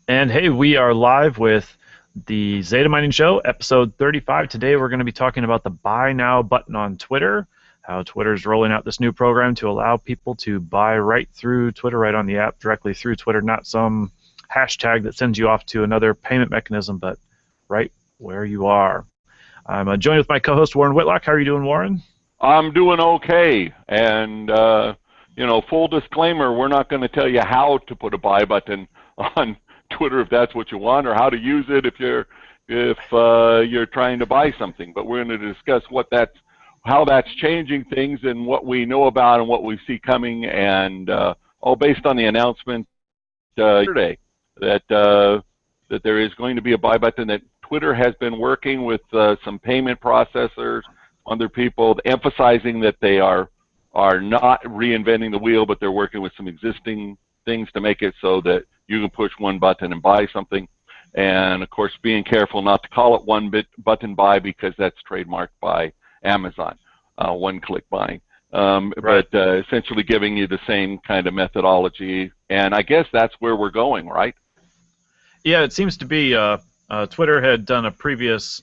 And hey, we are live with the Zeta Mining Show, episode 35. Today we're going to be talking about the Buy Now button on Twitter, how Twitter's rolling out this new program to allow people to buy right through Twitter, right on the app, directly through Twitter, not some hashtag that sends you off to another payment mechanism, but right where you are. I'm joined with my co-host, Warren Whitlock. How are you doing, Warren? I'm doing okay, and full disclaimer, we're not going to tell you how to put a buy button on Twitter if that's what you want, or how to use it if you're trying to buy something. But we're going to discuss how that's changing things and what we know about and what we see coming, and all based on the announcement yesterday that there is going to be a buy button. That Twitter has been working with some payment processors, other people, emphasizing that they are not reinventing the wheel, but they're working with some existing things to make it so that you can push one button and buy something. And of course, being careful not to call it button buy, because that's trademarked by Amazon, one-click buying. Right. But essentially giving you the same kind of methodology. And I guess that's where we're going, right? Yeah, it seems to be Twitter had done a previous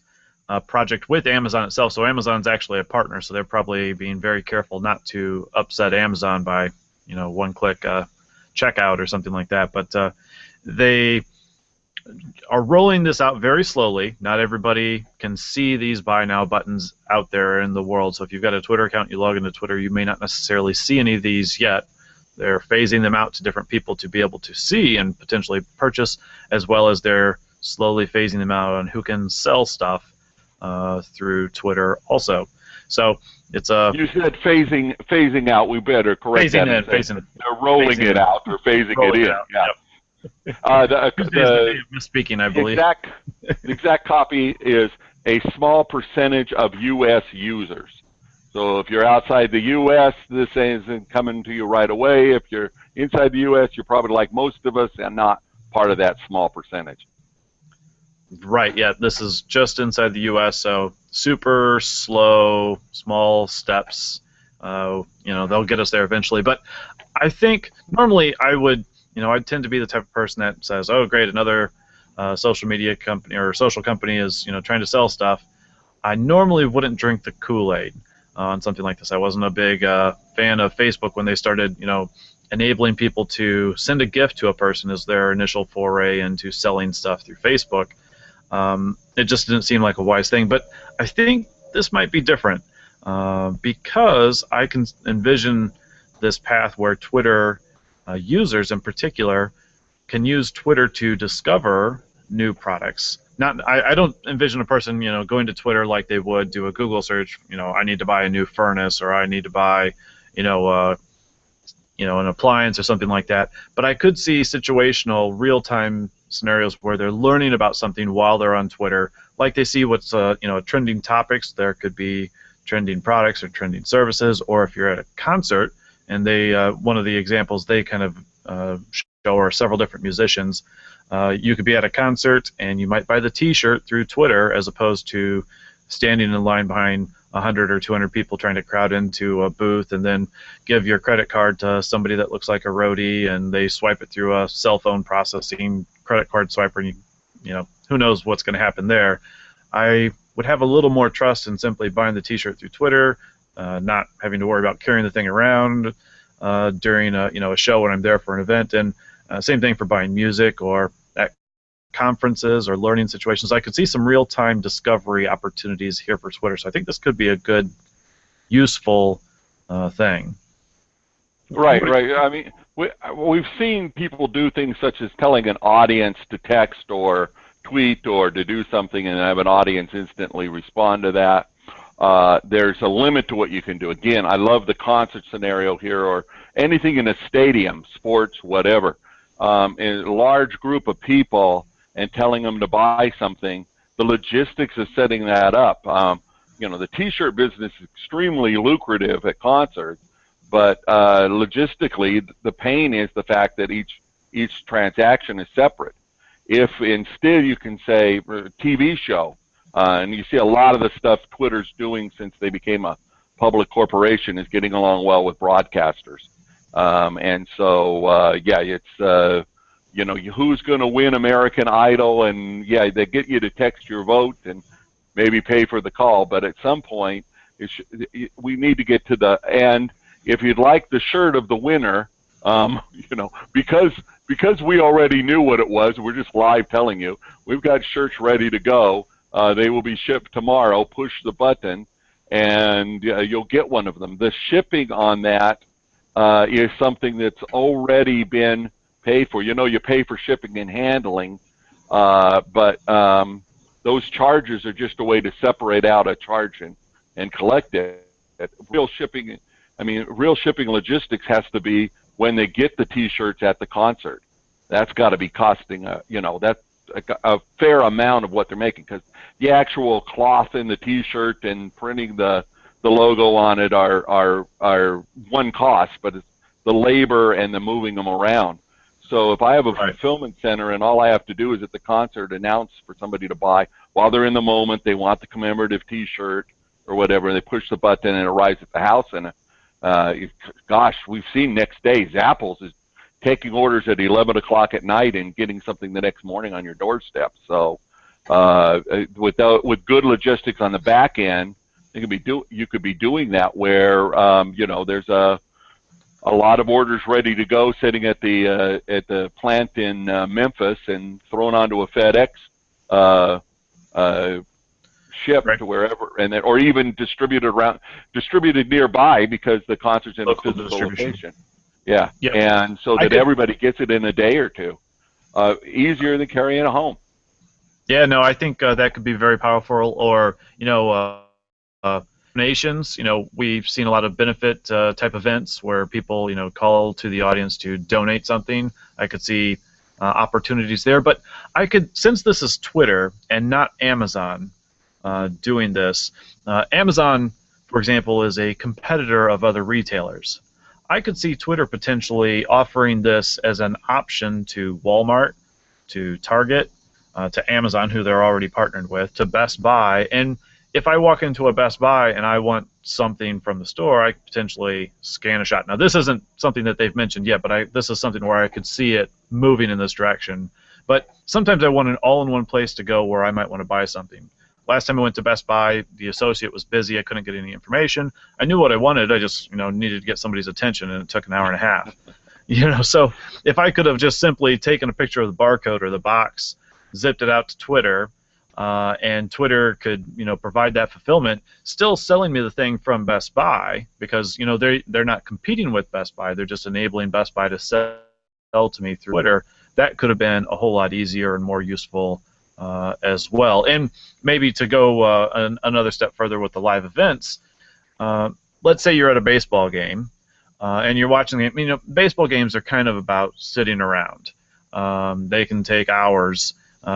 project with Amazon itself, so Amazon's actually a partner, so they're probably being very careful not to upset Amazon by, one-click checkout or something like that. But they are rolling this out very slowly. Not everybody can see these buy now buttons out there in the world. So if you've got a Twitter account, you log into Twitter, you may not necessarily see any of these yet. They're phasing them out to different people to be able to see and potentially purchase, as well as they're slowly phasing them out on who can sell stuff through Twitter also. So it's a... You said phasing out. We better correct that. They're rolling it out or phasing it in. Yeah. Yep. The misspeaking, I believe. The exact copy is a small percentage of U.S. users. So if you're outside the U.S., this isn't coming to you right away. If you're inside the U.S., you're probably like most of us and not part of that small percentage. Right, yeah, this is just inside the U.S., so super slow, small steps. They'll get us there eventually. But I think normally I'd tend to be the type of person that says, oh, great, another social media company or social company is, trying to sell stuff. I normally wouldn't drink the Kool-Aid on something like this. I wasn't a big fan of Facebook when they started, enabling people to send a gift to a person as their initial foray into selling stuff through Facebook. It just didn't seem like a wise thing. But I think this might be different because I can envision this path where Twitter users in particular can use Twitter to discover new products. I don't envision a person, going to Twitter like they would do a Google search. I need to buy a new furnace, or I need to buy, an appliance or something like that. But I could see situational, real-time scenarios where they're learning about something while they're on Twitter, like they see what's trending topics. There could be trending products or trending services, or if you're at a concert and they one of the examples they kind of show are several different musicians. You could be at a concert and you might buy the T-shirt through Twitter as opposed to standing in line behind 100 or 200 people trying to crowd into a booth and then give your credit card to somebody that looks like a roadie and they swipe it through a cell phone processing credit card swiper, and who knows what's going to happen there. I would have a little more trust in simply buying the T-shirt through Twitter, not having to worry about carrying the thing around during a show when I'm there for an event. And same thing for buying music or at conferences or learning situations. I could see some real-time discovery opportunities here for Twitter. So I think this could be a good, useful thing. Right. I mean, we've seen people do things such as telling an audience to text or tweet or to do something and have an audience instantly respond to that. There's a limit to what you can do. Again, I love the concert scenario here, or anything in a stadium, sports, whatever. In a large group of people and telling them to buy something, the logistics of setting that up. The T-shirt business is extremely lucrative at concerts, but logistically, the pain is the fact that each transaction is separate. If instead you can say TV show, and you see a lot of the stuff Twitter's doing since they became a public corporation is getting along well with broadcasters. And so, yeah, it's who's going to win American Idol, and yeah, they get you to text your vote and maybe pay for the call. But at some point, we need to get to the end. If you'd like the shirt of the winner, because we already knew what it was, we're just live telling you. We've got shirts ready to go. They will be shipped tomorrow. Push the button, and you'll get one of them. The shipping on that is something that's already been paid for. You pay for shipping and handling, but those charges are just a way to separate out a charge and collect it. Real shipping, real shipping logistics has to be when they get the T-shirts at the concert. That's got to be costing that's a fair amount of what they're making, because the actual cloth in the T-shirt and printing the logo on it are one cost, but it's the labor and the moving them around. So if I have a fulfillment center and all I have to do is at the concert announce for somebody to buy while they're in the moment, they want the commemorative T-shirt or whatever, they push the button and it arrives at the house. And gosh, we've seen next day Zappos is taking orders at 11 o'clock at night and getting something the next morning on your doorstep. So with good logistics on the back end, you could be doing that where there's a lot of orders ready to go sitting at the plant in Memphis and thrown onto a FedEx ship to wherever, and or even distributed nearby because the concert's in a physical location. Yeah, yep. And so that everybody gets it in a day or two. Easier than carrying it home. Yeah, no, I think that could be very powerful. Or donations. We've seen a lot of benefit type events where people call to the audience to donate something. I could see opportunities there, but since this is Twitter and not Amazon doing this, Amazon, for example, is a competitor of other retailers. I could see Twitter potentially offering this as an option to Walmart, to Target, to Amazon, who they're already partnered with, to Best Buy. And if I walk into a Best Buy and I want something from the store, I could potentially scan a shot. Now, this isn't something that they've mentioned yet, but this is something where I could see it moving in this direction. But sometimes I want an all-in-one place to go where I might want to buy something. Last time I went to Best Buy, the associate was busy. I couldn't get any information. I knew what I wanted. I just needed to get somebody's attention, and it took an hour and a half. So if I could have just simply taken a picture of the barcode or the box, zipped it out to Twitter, and Twitter could provide that fulfillment, still selling me the thing from Best Buy, because they're not competing with Best Buy. They're just enabling Best Buy to sell to me through Twitter. That could have been a whole lot easier and more useful as well. And maybe to go another step further with the live events, let's say you're at a baseball game and you're watching the game. Baseball games are kind of about sitting around. They can take hours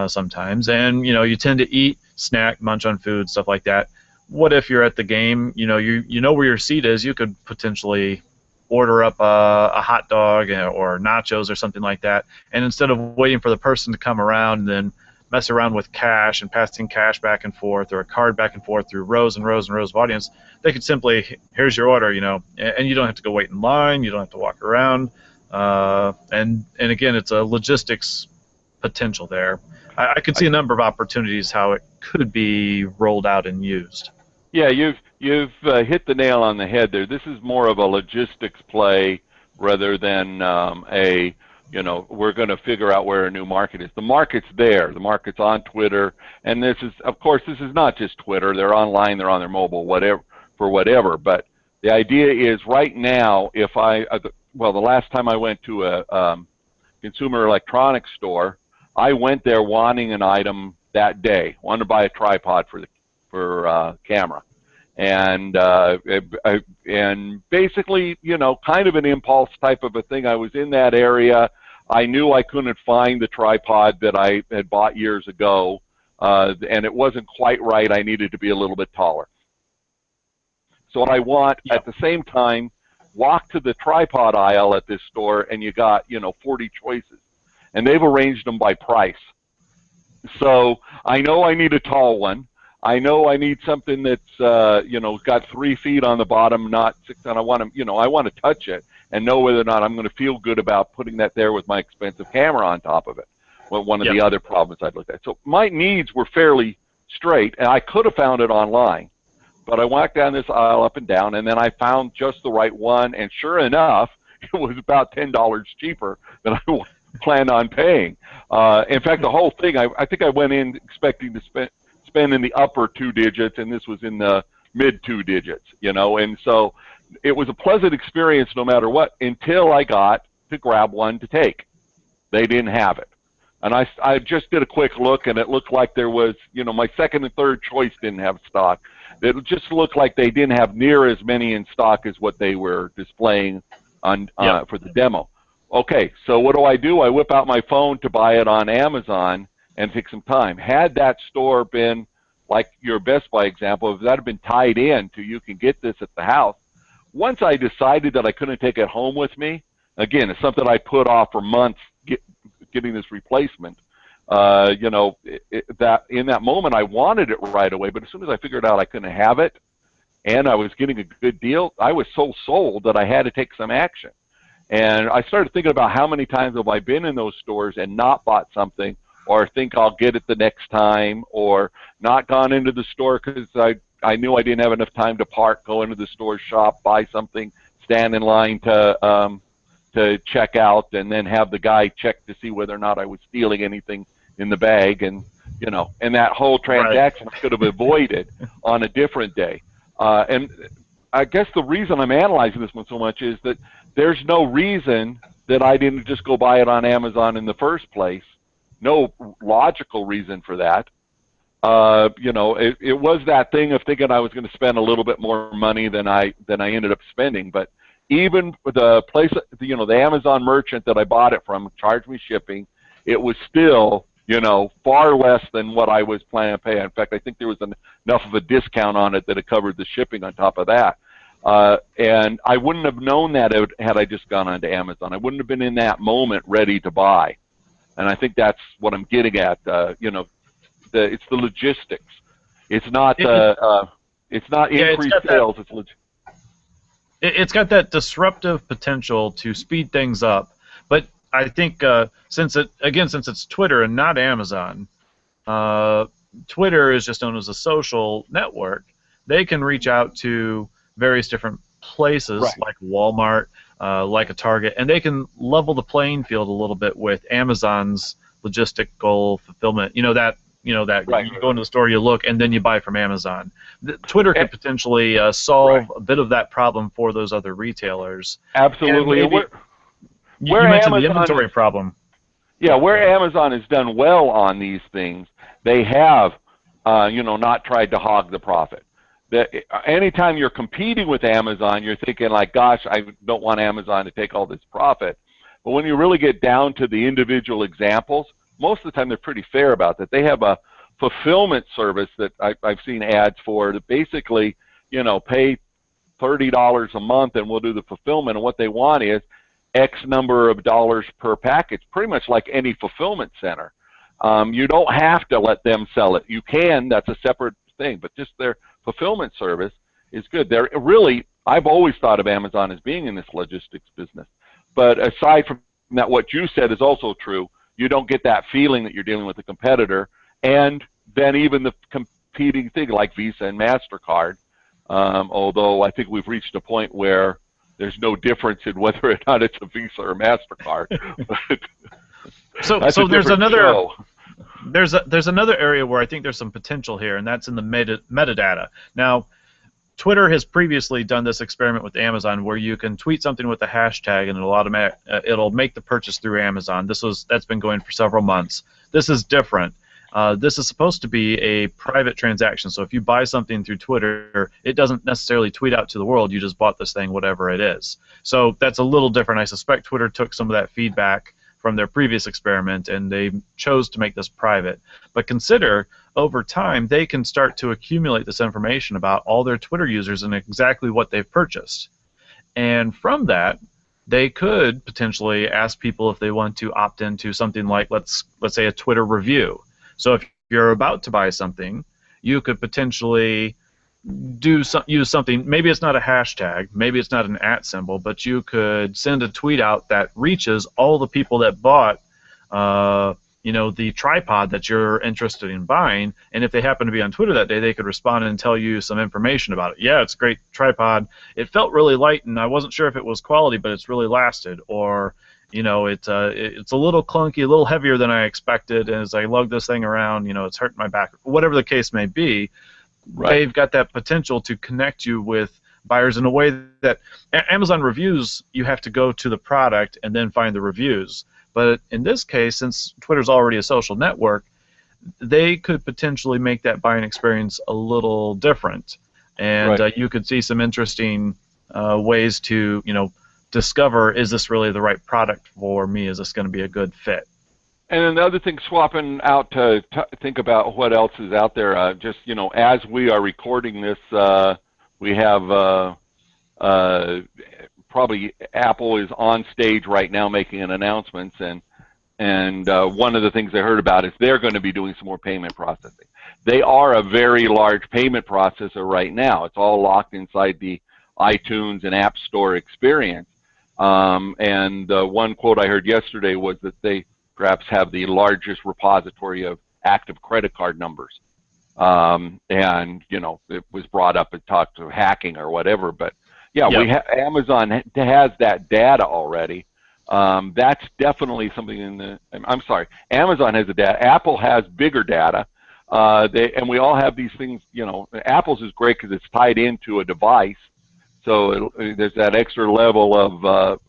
sometimes, and you tend to eat, snack, munch on food, stuff like that. What if you're at the game? You know where your seat is. You could potentially order up a hot dog or nachos or something like that, and instead of waiting for the person to come around and then mess around with cash and passing cash back and forth or a card back and forth through rows and rows and rows of audience, they could simply, here's your order, and you don't have to go wait in line, you don't have to walk around, and again, it's a logistics potential there. I could see a number of opportunities how it could be rolled out and used. Yeah, you've hit the nail on the head there. This is more of a logistics play rather than we're going to figure out where a new market is. The market's there. The market's on Twitter, and this is not just Twitter. They're online. They're on their mobile, whatever. But the idea is right now, the last time I went to a consumer electronics store, I went there wanting an item that day. Wanted to buy a tripod for camera, and basically, kind of an impulse type of a thing. I was in that area. I knew I couldn't find the tripod that I had bought years ago, and it wasn't quite right. I needed to be a little bit taller. So I want, at the same time, walk to the tripod aisle at this store, and you got 40 choices, and they've arranged them by price. So I know I need a tall one. I know I need something that's got 3 feet on the bottom, not 6, and I want to touch it. and know whether or not I'm going to feel good about putting that there with my expensive camera on top of it. Well, one of Yep. the other problems I looked at. So my needs were fairly straight, and I could have found it online. But I walked down this aisle up and down, and then I found just the right one, and sure enough, it was about $10 cheaper than I planned on paying. In fact, the whole thing, I think I went in expecting to spend in the upper 2 digits, and this was in the mid 2 digits, you know, and so it was a pleasant experience no matter what until I got to grab one to take. They didn't have it. And I just did a quick look, and it looked like there was, you know, my second and third choice didn't have stock. It just looked like they didn't have near as many in stock as what they were displaying on Yep. for the demo. Okay, so what do? I whip out my phone to buy it on Amazon and take some time. Had that store been like your Best Buy example, if that had been tied in to you can get this at the house, once I decided that I couldn't take it home with me, again, it's something I put off for months, getting this replacement. You know, that in that moment I wanted it right away, but as soon as I figured out I couldn't have it and I was getting a good deal, I was so sold that I had to take some action. And I started thinking about how many times have I been in those stores and not bought something, or think I'll get it the next time, or not gone into the store because I knew I didn't have enough time to park, go into the store, shop, buy something, stand in line to check out, and then have the guy check to see whether or not I was stealing anything in the bag, and you know, and that whole transaction I could have avoided on a different day. And I guess the reason I'm analyzing this one so much is that there's no reason that I didn't just go buy it on Amazon in the first place. No logical reason for that. You know, it was that thing of thinking I was going to spend a little bit more money than I ended up spending. But even the place, you know, the Amazon merchant that I bought it from charged me shipping. It was still, you know, far less than what I was planning to pay. In fact, I think there was enough of a discount on it that it covered the shipping on top of that. And I wouldn't have known that had I just gone onto Amazon. I wouldn't have been in that moment ready to buy. And I think that's what I'm getting at. You know, it's the logistics. It's not it's not increased sales. It's got that disruptive potential to speed things up. But I think since it's Twitter and not Amazon, Twitter is just known as a social network. They can reach out to various different places, Right. like Walmart, like a Target, and they can level the playing field a little bit with Amazon's logistical fulfillment. Right. You go into the store, you look, and then you buy from Amazon. Twitter could potentially solve a bit of that problem for those other retailers. Absolutely. And maybe, you where mentioned the Amazon inventory problem. Yeah, where Amazon has done well on these things, they have, you know, not tried to hog the profit. Anytime you're competing with Amazon, you're thinking like, gosh, I don't want Amazon to take all this profit. But when you really get down to the individual examples, most of the time they're pretty fair about that. They have a fulfillment service that I've seen ads for that basically, you know, pay $30 a month and we'll do the fulfillment. And what they want is X number of dollars per package, pretty much like any fulfillment center. You don't have to let them sell it. You can, that's a separate thing, but just their fulfillment service is good. They're really, I've always thought of Amazon as being in this logistics business. But aside from that, what you said is also true. You don't get that feeling that you're dealing with a competitor. And then even the competing thing like Visa and MasterCard, although I think we've reached a point where there's no difference in whether or not it's a Visa or MasterCard. So there's another area where I think there's some potential here, and that's in the metadata. Now, Twitter has previously done this experiment with Amazon where you can tweet something with a hashtag and it'll make the purchase through Amazon. That's been going for several months. This is different. This is supposed to be a private transaction. So if you buy something through Twitter, it doesn't necessarily tweet out to the world. You just bought this thing, whatever it is. So that's a little different. I suspect Twitter took some of that feedback from their previous experiment, and they chose to make this private. But consider, over time, they can start to accumulate this information about all their Twitter users and exactly what they've purchased. And from that, they could potentially ask people if they want to opt into something like, let's say, a Twitter review. So if you're about to buy something, you could potentially use something. Maybe it's not a hashtag, maybe it's not an @ symbol, but you could send a tweet out that reaches all the people that bought the tripod that you're interested in buying, and if they happen to be on Twitter that day, they could respond and tell you some information about it. Yeah, it's a great tripod. It felt really light, and I wasn't sure if it was quality, but it's really lasted. Or, it's a little clunky, a little heavier than I expected, and as I lug this thing around, it's hurting my back. Whatever the case may be, Right. they've got that potential to connect you with buyers in a way that Amazon reviews, you have to go to the product and then find the reviews. But in this case, since Twitter's already a social network, they could potentially make that buying experience a little different. And Right. you could see some interesting ways to, discover, is this really the right product for me? Is this going to be a good fit? And then the other thing, swapping out to think about what else is out there. Just as we are recording this, we have probably Apple is on stage right now making an announcement, and one of the things I heard about is they're going to be doing some more payment processing. They are a very large payment processor right now. It's all locked inside the iTunes and App Store experience. And one quote I heard yesterday was that they perhaps have the largest repository of active credit card numbers. And it was brought up and talked to hacking or whatever, but yeah, Yep. Amazon has that data already. That's definitely something I'm sorry, Amazon has the data. Apple has bigger data. And we all have these things, Apple's is great because it's tied into a device. So there's that extra level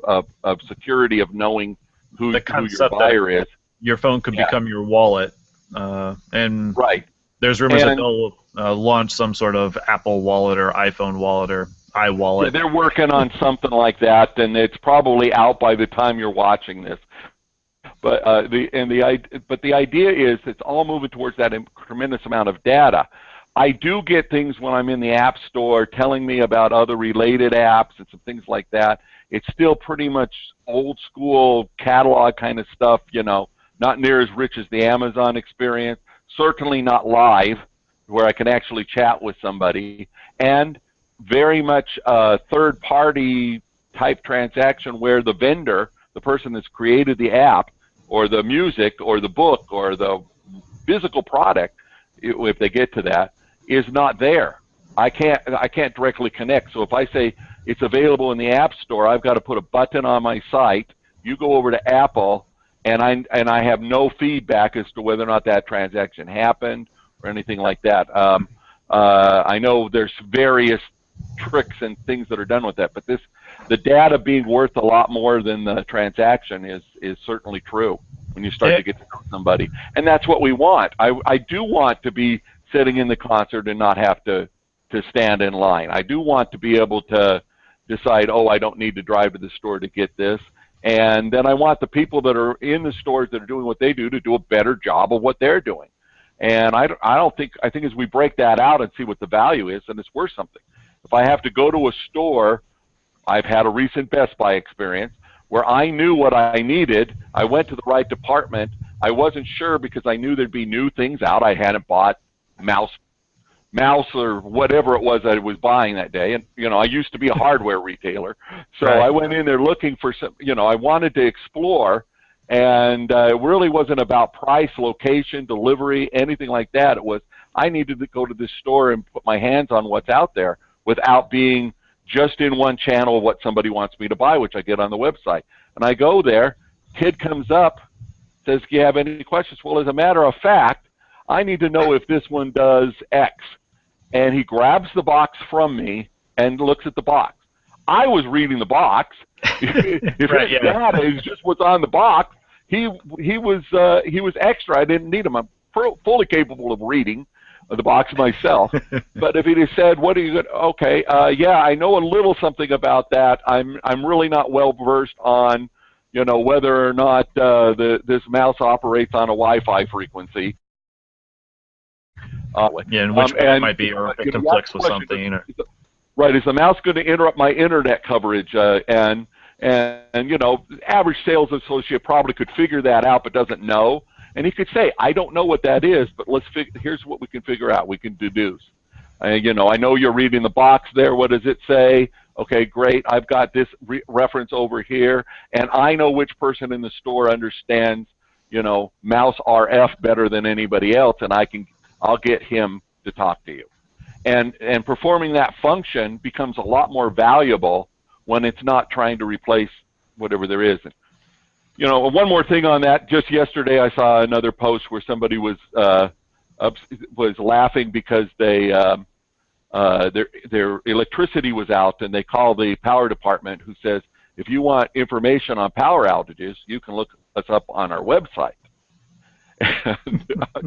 of security of knowing who your buyer is. Your phone could become your wallet. And right. There's rumors that they'll launch some sort of Apple Wallet or iPhone Wallet or iWallet. Yeah, they're working on something like that, and it's probably out by the time you're watching this. But the idea is it's all moving towards that tremendous amount of data. I do get things when I'm in the App Store telling me about other related apps and some things like that. It's still pretty much old school catalog kind of stuff, not near as rich as the Amazon experience. Certainly not live, where I can actually chat with somebody, and very much a third-party type transaction where the vendor, the person that's created the app or the music or the book or the physical product, if they get to that, is not there. I can't directly connect. So if I say it's available in the App Store, I've got to put a button on my site. You go over to Apple, and I have no feedback as to whether or not that transaction happened or anything like that. I know there's various tricks and things that are done with that, but the data being worth a lot more than the transaction is certainly true when you start to get to know somebody, and that's what we want. I do want to be sitting in the concert and not have to stand in line. I do want to be able to decide, oh, I don't need to drive to the store to get this. And then I want the people that are in the stores that are doing what they do to do a better job of what they're doing. And I think as we break that out and see what the value is, then it's worth something. If I have to go to a store, I've had a recent Best Buy experience where I knew what I needed. I went to the right department. I wasn't sure because I knew there'd be new things out. I hadn't bought mouse or whatever it was I was buying that day. And, I used to be a hardware retailer. So Right. I went in there looking for some, I wanted to explore, and it really wasn't about price, location, delivery, anything like that. It was, I needed to go to this store and put my hands on what's out there without being just in one channel of what somebody wants me to buy, which I get on the website. And I go there, kid comes up, says, do you have any questions? Well, as a matter of fact, I need to know if this one does X. And he grabs the box from me and looks at the box. I was reading the box. If Right, his yeah. data is just what's on the box, he was extra. I didn't need him. I'm fully capable of reading the box myself. But if he'd have said, "What are you going?" Okay, yeah, I know a little something about that. I'm really not well versed on, whether or not this mouse operates on a Wi-Fi frequency. Yeah, and which band it might be, or if it conflicts with question, something. Or... Right, is the mouse going to interrupt my internet coverage? And average sales associate probably could figure that out, but doesn't know. And he could say, I don't know what that is, but here's what we can figure out. We can deduce. You know, I know you're reading the box there. What does it say? Okay, great. I've got this reference over here, and I know which person in the store understands, you know, mouse RF better than anybody else, and I'll get him to talk to you. And performing that function becomes a lot more valuable when it's not trying to replace whatever there is. You know, one more thing on that. Just yesterday, I saw another post where somebody was laughing because their electricity was out, and they called the power department, who says, if you want information on power outages, you can look us up on our website. And,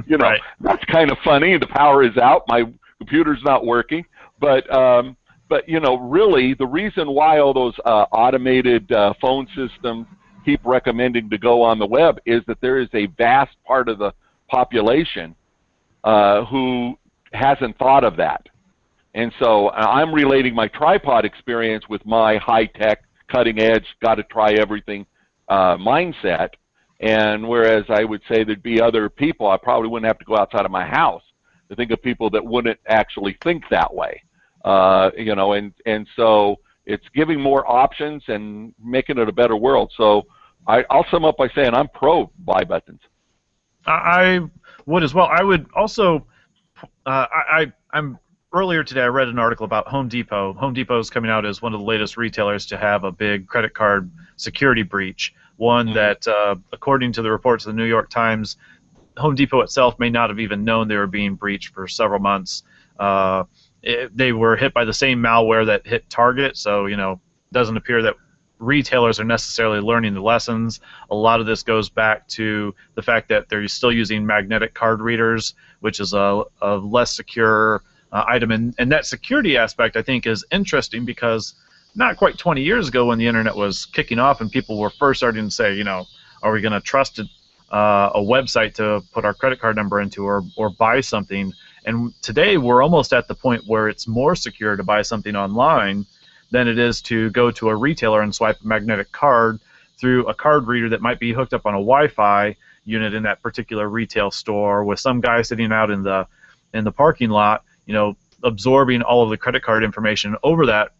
you know, right. That's kind of funny. The power is out. My computer's not working. But you know, really, the reason why all those automated phone systems keep recommending to go on the web is that there is a vast part of the population who hasn't thought of that. And so I'm relating my tripod experience with my high-tech, cutting-edge, got-to-try-everything mindset. And whereas I would say there'd be other people, I probably wouldn't have to go outside of my house to think of people that wouldn't actually think that way. You know, and so it's giving more options and making it a better world. So I'll sum up by saying I'm pro buy buttons. I would as well. I would also, I'm earlier today I read an article about Home Depot. Home Depot is coming out as one of the latest retailers to have a big credit card security breach. One that, according to the reports of the New York Times, Home Depot itself may not have even known they were being breached for several months. They were hit by the same malware that hit Target, so, you know, it doesn't appear that retailers are necessarily learning the lessons. A lot of this goes back to the fact that they're still using magnetic card readers, which is a less secure item. And that security aspect, I think, is interesting because not quite 20 years ago, when the internet was kicking off and people were first starting to say, you know, are we going to trust a website to put our credit card number into or buy something? And today we're almost at the point where it's more secure to buy something online than it is to go to a retailer and swipe a magnetic card through a card reader that might be hooked up on a Wi-Fi unit in that particular retail store, with some guy sitting out in the parking lot, you know, absorbing all of the credit card information over that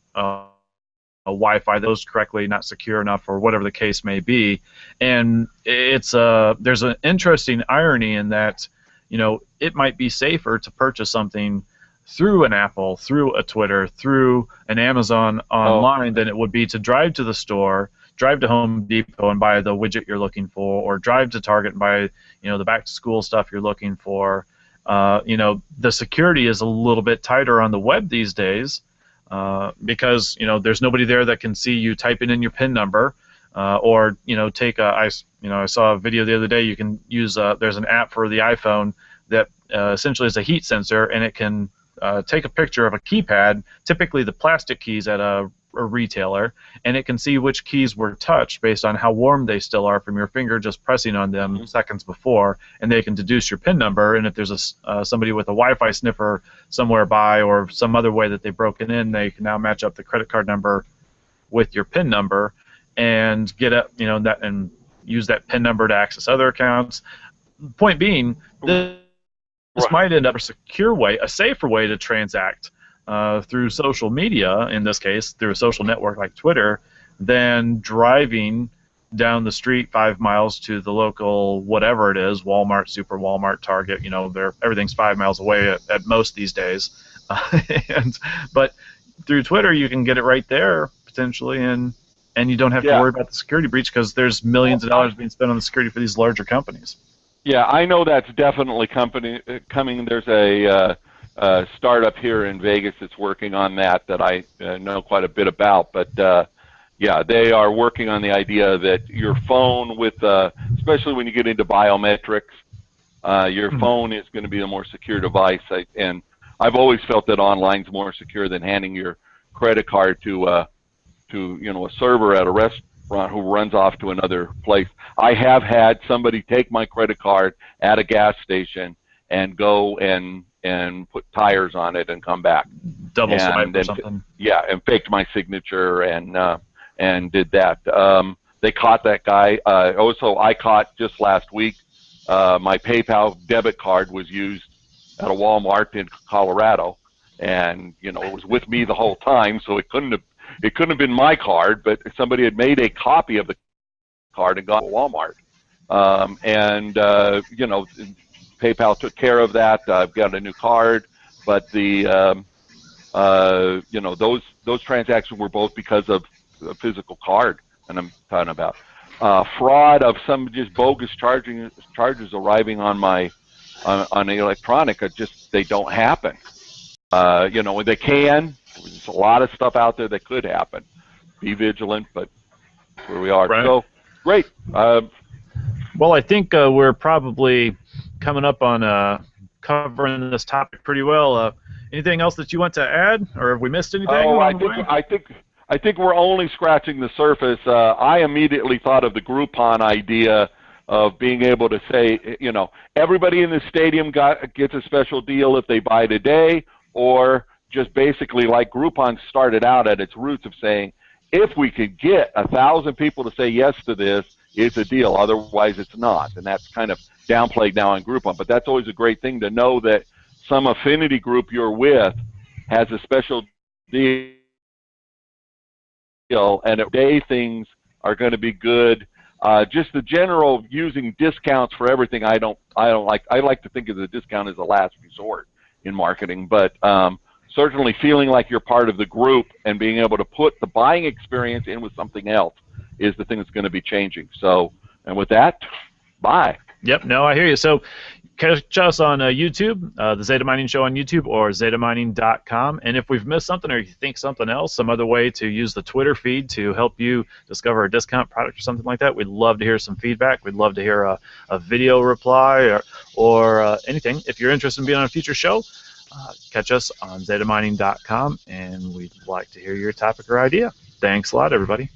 Wi-Fi that was correctly not secure enough, or whatever the case may be. And it's there's an interesting irony in that, you know, it might be safer to purchase something through an Apple, through a Twitter, through an Amazon online than it would be to drive to the store, drive to Home Depot and buy the widget you're looking for, or drive to Target and buy, you know, the back-to-school stuff you're looking for. You know, the security is a little bit tighter on the web these days because, you know, there's nobody there that can see you typing in your PIN number, or, you know, I saw a video the other day. You can use there's an app for the iPhone that essentially is a heat sensor, and it can take a picture of a keypad, typically the plastic keys at a retailer, and it can see which keys were touched based on how warm they still are from your finger just pressing on them seconds before, and they can deduce your PIN number. And if there's somebody with a Wi-Fi sniffer somewhere by, or some other way that they've broken in, they can now match up the credit card number with your PIN number and get it, you know, that, and use that PIN number to access other accounts. Point being, this might end up a secure way, a safer way to transact through social media, in this case, through a social network like Twitter, than driving down the street 5 miles to the local whatever it is, Walmart, Super Walmart, Target. You know, everything's 5 miles away at most these days. But through Twitter, you can get it right there potentially, and you don't have to worry about the security breach because there's millions of dollars being spent on the security for these larger companies. Yeah, I know that's definitely coming. There's a startup here in Vegas that's working on that I know quite a bit about. But yeah, they are working on the idea that your phone, with especially when you get into biometrics, your phone is going to be a more secure device. And I've always felt that online's more secure than handing your credit card to you know, a server at a restaurant who runs off to another place. I have had somebody take my credit card at a gas station and go and put tires on it and come back. Double swipe or something. Yeah, and faked my signature and did that. They caught that guy. Also, I caught just last week my PayPal debit card was used at a Walmart in Colorado, and you know, it was with me the whole time, so it couldn't have been my card, but somebody had made a copy of the card and gone to Walmart. You know, PayPal took care of that. I've got a new card, but the you know, those transactions were both because of a physical card, and I'm talking about fraud of some just bogus charges arriving on my on the electronic. They don't happen. You know, they can. There's a lot of stuff out there that could happen. Be vigilant, but that's where we are. Right. So great. Well, I think we're probably coming up on covering this topic pretty well. Anything else that you want to add, or have we missed anything? Oh, I think we're only scratching the surface. I immediately thought of the Groupon idea of being able to say, you know, everybody in the stadium gets a special deal if they buy today, or just basically like Groupon started out at its roots of saying, if we could get 1,000 people to say yes to this, it's a deal. Otherwise, it's not. And that's kind of downplayed now on Groupon. But that's always a great thing to know that some affinity group you're with has a special deal, and everyday things are going to be good. Just the general using discounts for everything, I don't like. I like to think of the discount as a last resort in marketing, but certainly feeling like you're part of the group and being able to put the buying experience in with something else is the thing that's going to be changing. So, and with that, bye. Yep, no, I hear you. So catch us on YouTube, the Zeta Mining Show on YouTube, or ZetaMining.com. And if we've missed something, or you think something else, some other way to use the Twitter feed to help you discover a discount product or something like that, we'd love to hear some feedback. We'd love to hear a video reply or anything. If you're interested in being on a future show, catch us on ZetaMining.com, and we'd like to hear your topic or idea. Thanks a lot, everybody.